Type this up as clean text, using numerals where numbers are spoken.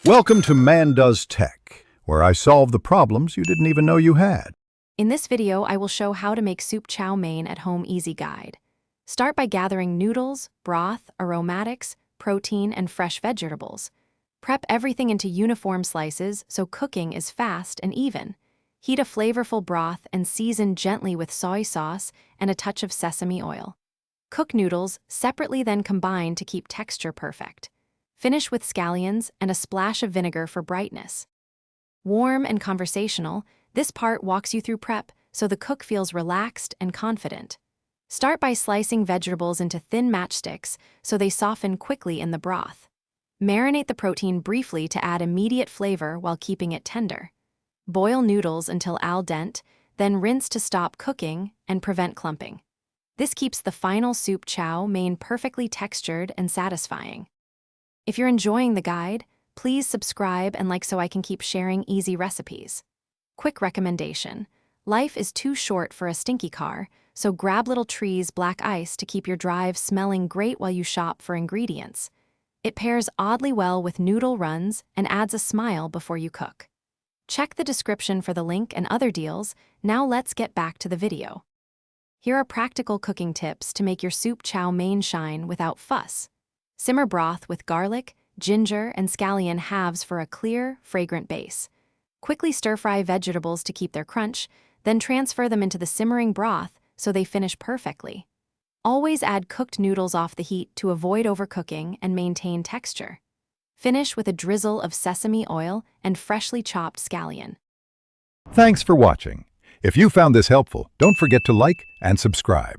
Welcome to Man Does Tech, where I solve the problems you didn't even know you had. In this video, I will show how to make soup chow mein at home easy guide. Start by gathering noodles, broth, aromatics, protein, and fresh vegetables. Prep everything into uniform slices so cooking is fast and even. Heat a flavorful broth and season gently with soy sauce and a touch of sesame oil. Cook noodles separately, then combine to keep texture perfect. Finish with scallions and a splash of vinegar for brightness. Warm and conversational, this part walks you through prep so the cook feels relaxed and confident. Start by slicing vegetables into thin matchsticks so they soften quickly in the broth. Marinate the protein briefly to add immediate flavor while keeping it tender. Boil noodles until al dente, then rinse to stop cooking and prevent clumping. This keeps the final soup chow mein perfectly textured and satisfying. If you're enjoying the guide, please subscribe and like so I can keep sharing easy recipes. Quick recommendation: life is too short for a stinky car, so grab Little Tree's black ice to keep your drive smelling great while you shop for ingredients. It pairs oddly well with noodle runs and adds a smile before you cook. Check the description for the link and other deals. Now let's get back to the video. Here are practical cooking tips to make your soup chow mein shine without fuss. Simmer broth with garlic, ginger, and scallion halves for a clear, fragrant base. Quickly stir-fry vegetables to keep their crunch, then transfer them into the simmering broth so they finish perfectly. Always add cooked noodles off the heat to avoid overcooking and maintain texture. Finish with a drizzle of sesame oil and freshly chopped scallion. Thanks for watching. If you found this helpful, don't forget to like and subscribe.